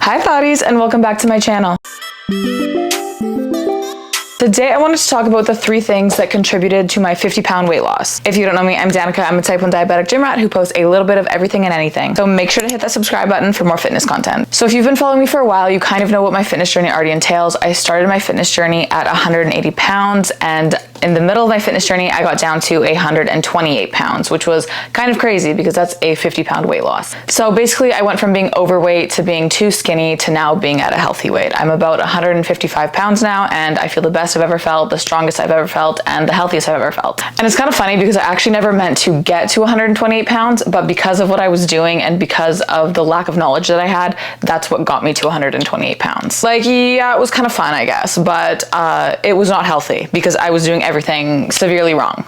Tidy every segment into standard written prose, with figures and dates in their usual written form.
Hi thotties, and welcome back to my channel. Today I wanted to talk about the 3 things that contributed to my 50-pound weight loss. If you don't know me, I'm Danica. I'm a type 1 diabetic gym rat who posts a little bit of everything and anything. So make sure to hit that subscribe button for more fitness content. So if you've been following me for a while, you kind of know what my fitness journey already entails. I started my fitness journey at 180 pounds, and in the middle of my fitness journey, I got down to 128 pounds, which was kind of crazy because that's a 50-pound weight loss. So basically I went from being overweight to being too skinny to now being at a healthy weight. I'm about 155 pounds now, and I feel the best I've ever felt, the strongest I've ever felt, and the healthiest I've ever felt. And it's kind of funny because I actually never meant to get to 128 pounds, but because of what I was doing and because of the lack of knowledge that I had, that's what got me to 128 pounds. Like, yeah, it was kind of fun, I guess, but it was not healthy because I was doing everything severely wrong.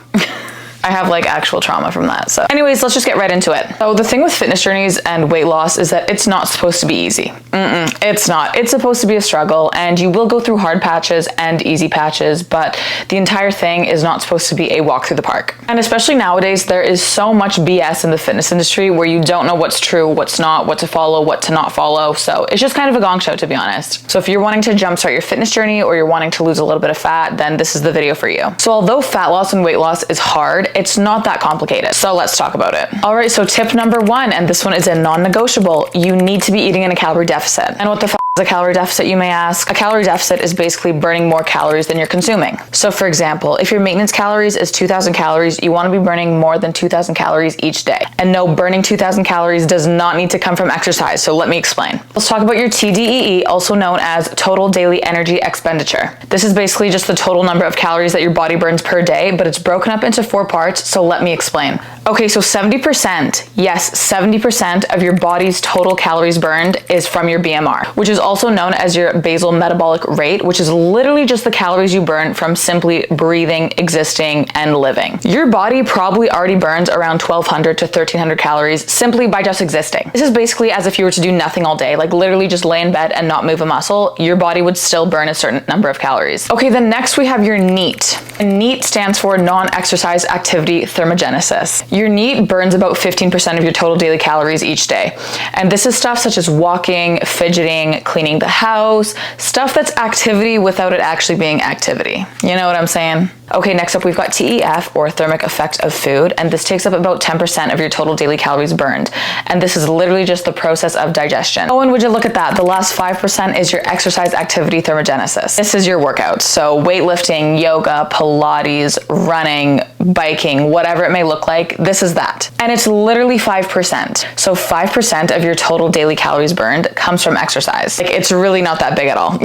I have like actual trauma from that. So anyways, let's just get right into it. So the thing with fitness journeys and weight loss is that it's not supposed to be easy. It's not. It's supposed to be a struggle, and you will go through hard patches and easy patches, but the entire thing is not supposed to be a walk through the park. And especially nowadays, there is so much BS in the fitness industry where you don't know what's true, what's not, what to follow, what to not follow. So it's just kind of a gong show, to be honest. So if you're wanting to jumpstart your fitness journey or you're wanting to lose a little bit of fat, then this is the video for you. So although fat loss and weight loss is hard, it's not that complicated. So let's talk about it. All right, so tip number 1, and this one is a non-negotiable. You need to be eating in a calorie deficit. And what the f is a calorie deficit, you may ask? A calorie deficit is basically burning more calories than you're consuming. So for example, if your maintenance calories is 2,000 calories, you want to be burning more than 2,000 calories each day. And no, burning 2,000 calories does not need to come from exercise. So let me explain. Let's talk about your TDEE, also known as total daily energy expenditure. This is basically just the total number of calories that your body burns per day, but it's broken up into 4 parts. So let me explain. Okay, so 70%, yes, 70% of your body's total calories burned is from your BMR, which is also known as your basal metabolic rate, which is literally just the calories you burn from simply breathing, existing, and living. Your body probably already burns around 1,200 to 1,300 calories simply by just existing. This is basically as if you were to do nothing all day, like literally just lay in bed and not move a muscle, your body would still burn a certain number of calories. Okay, then next we have your NEAT. And NEAT stands for non-exercise activity thermogenesis. Your NEAT burns about 15% of your total daily calories each day. And this is stuff such as walking, fidgeting, cleaning the house, stuff that's activity without it actually being activity. You know what I'm saying? Okay, next up we've got TEF, or thermic effect of food, and this takes up about 10% of your total daily calories burned. And this is literally just the process of digestion. Oh, and would you look at that? The last 5% is your exercise activity thermogenesis. This is your workouts. So weightlifting, yoga, Pilates, running, biking, whatever it may look like, this is that. And it's literally 5%. So 5% of your total daily calories burned comes from exercise. Like, it's really not that big at all.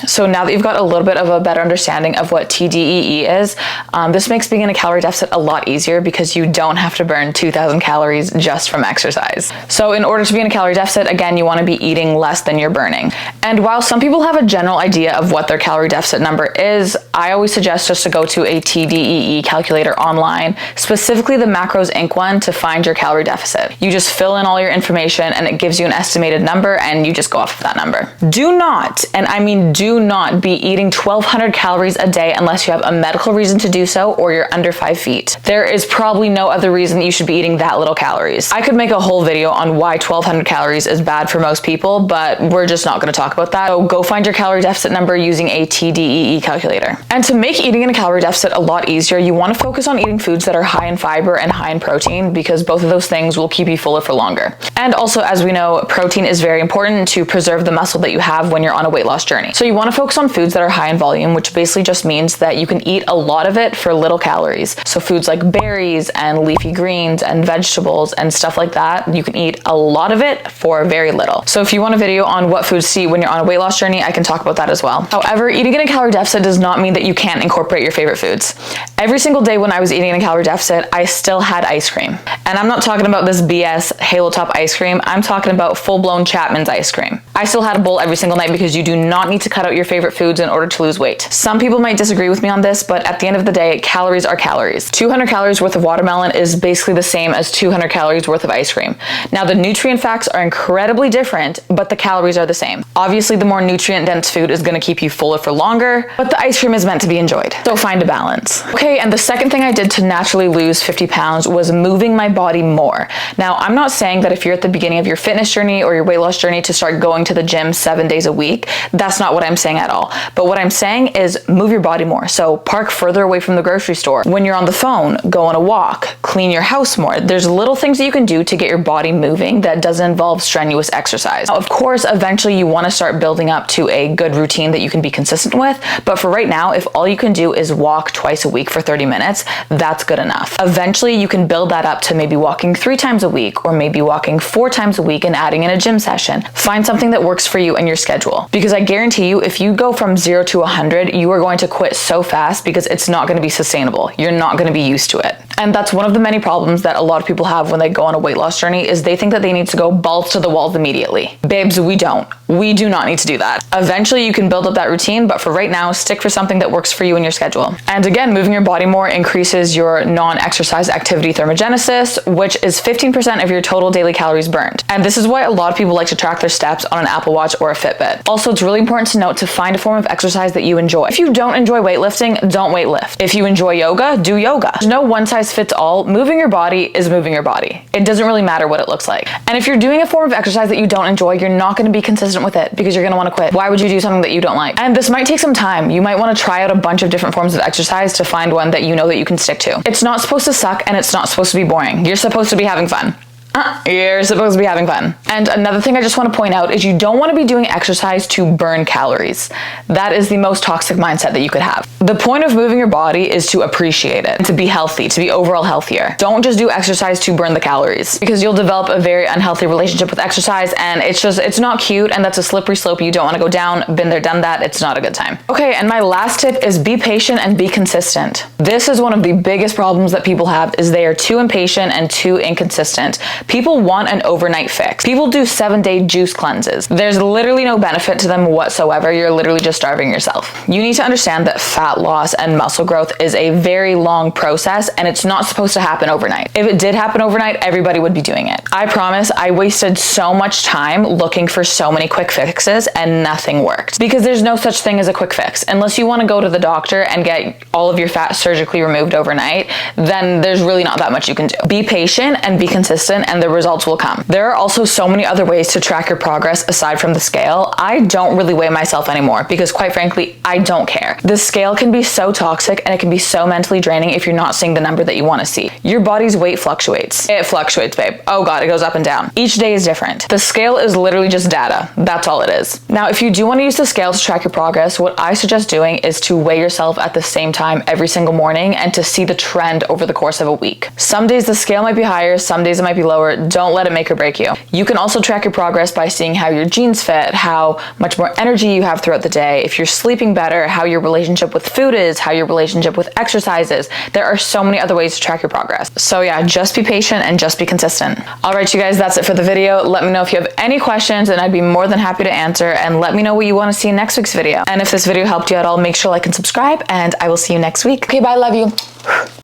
So now that you've got a little bit of a better understanding of what TDEE is, this makes being in a calorie deficit a lot easier because you don't have to burn 2,000 calories just from exercise. So in order to be in a calorie deficit, again, you want to be eating less than you're burning. And while some people have a general idea of what their calorie deficit number is, I always suggest just to go to a TDEE calculator online, specifically the Macros Inc. one, to find your calorie deficit. You just fill in all your information and it gives you an estimated number, and you just go off of that number. Do not, and I mean do not, be eating 1,200 calories a day unless you have a medical reason to do so or you're under 5 feet. There is probably no other reason that you should be eating that little calories. I could make a whole video on why 1,200 calories is bad for most people, but we're just not going to talk about that. So go find your calorie deficit number using a TDEE calculator. And to make eating in a calorie deficit a lot easier, you want to focus on eating foods that are high in fiber and high in protein, because both of those things will keep you fuller for longer. And also, as we know, protein is very important to preserve the muscle that you have when you're on a weight loss journey. So you want to focus on foods that are high in volume, which basically just means that you can eat a lot of it for little calories. So foods like berries and leafy greens and vegetables and stuff like that, you can eat a lot of it for very little. So if you want a video on what foods to eat when you're on a weight loss journey, I can talk about that as well. However, eating in a calorie deficit does not mean that you can't incorporate your favorite foods. Every single day when I was eating in a calorie deficit, I still had ice cream. And I'm not talking about this BS Halo Top ice cream. I'm talking about full-blown Chapman's ice cream. I still had a bowl every single night because you do not need to cut out your favorite foods in order to lose weight. Some people might disagree with me on this, but at the end of the day, calories are calories. 200 calories worth of watermelon is basically the same as 200 calories worth of ice cream. Now, the nutrient facts are incredibly different, but the calories are the same. Obviously, the more nutrient-dense food is going to keep you fuller for longer, but the ice cream is meant to be enjoyed. So find a balance. Okay, and the second thing I did to naturally lose 50 pounds was moving my body more. Now, I'm not saying that if you're at the beginning of your fitness journey or your weight loss journey to start going to the gym 7 days a week. That's not what I'm saying at all. But what I'm saying is move your body more. So park further away from the grocery store. When you're on the phone, go on a walk, clean your house more. There's little things that you can do to get your body moving that doesn't involve strenuous exercise. Now, of course, eventually you want to start building up to a good routine that you can be consistent with. But for right now, if all you can do is walk twice a week for 30 minutes, that's good enough. Eventually, you can build that up to maybe walking 3 times a week or maybe walking 4 times a week and adding in a gym session. Find something that works for you and your schedule. Because I guarantee you, if you go from 0 to 100, you are going to quit so fast because it's not going to be sustainable. You're not going to be used to it. And that's one of the many problems that a lot of people have when they go on a weight loss journey is they think that they need to go balls to the walls immediately. Babes, we don't. We do not need to do that. Eventually you can build up that routine, but for right now, stick for something that works for you and your schedule. And again, moving your body more increases your non-exercise activity thermogenesis, which is 15% of your total daily calories burned. And this is why a lot of people like to track their steps on an Apple Watch or a Fitbit. Also, it's really important to note to find a form of exercise that you enjoy. If you don't enjoy weightlifting, don't weightlift. If you enjoy yoga, do yoga. There's no one size fits all. Moving your body is moving your body. It doesn't really matter what it looks like. And if you're doing a form of exercise that you don't enjoy, you're not going to be consistent with it because you're going to want to quit. Why would you do something that you don't like? And this might take some time. You might want to try out a bunch of different forms of exercise to find one that you know that you can stick to. It's not supposed to suck and it's not supposed to be boring. You're supposed to be having fun. You're supposed to be having fun. And another thing I just want to point out is you don't want to be doing exercise to burn calories. That is the most toxic mindset that you could have. The point of moving your body is to appreciate it, to be healthy, to be overall healthier. Don't just do exercise to burn the calories because you'll develop a very unhealthy relationship with exercise and it's not cute and that's a slippery slope you don't want to go down. Been there, done that. It's not a good time. Okay, and my last tip is be patient and be consistent. This is one of the biggest problems that people have is they are too impatient and too inconsistent. People want an overnight fix. People do 7-day juice cleanses. There's literally no benefit to them whatsoever. You're literally just starving yourself. You need to understand that fat loss and muscle growth is a very long process and it's not supposed to happen overnight. If it did happen overnight, everybody would be doing it. I promise I wasted so much time looking for so many quick fixes and nothing worked because there's no such thing as a quick fix. Unless you want to go to the doctor and get all of your fat surgically removed overnight, then there's really not that much you can do. Be patient and be consistent and the results will come. There are also so many other ways to track your progress aside from the scale. I don't really weigh myself anymore because quite frankly, I don't care. The scale can be so toxic and it can be so mentally draining if you're not seeing the number that you want to see. Your body's weight fluctuates. It fluctuates, babe. Oh God, it goes up and down. Each day is different. The scale is literally just data. That's all it is. Now, if you do want to use the scale to track your progress, what I suggest doing is to weigh yourself at the same time every single morning and to see the trend over the course of a week. Some days the scale might be higher, some days it might be lower. Don't let it make or break you. You can also track your progress by seeing how your jeans fit, how much more energy you have throughout the day, if you're sleeping better, how your relationship with food is, how your relationship with exercise is. There are so many other ways to track your progress. So yeah, just be patient and just be consistent. All right, you guys, that's it for the video. Let me know if you have any questions and I'd be more than happy to answer, and let me know what you want to see in next week's video. And if this video helped you at all, make sure to like and subscribe, and I will see you next week. Okay, bye, love you.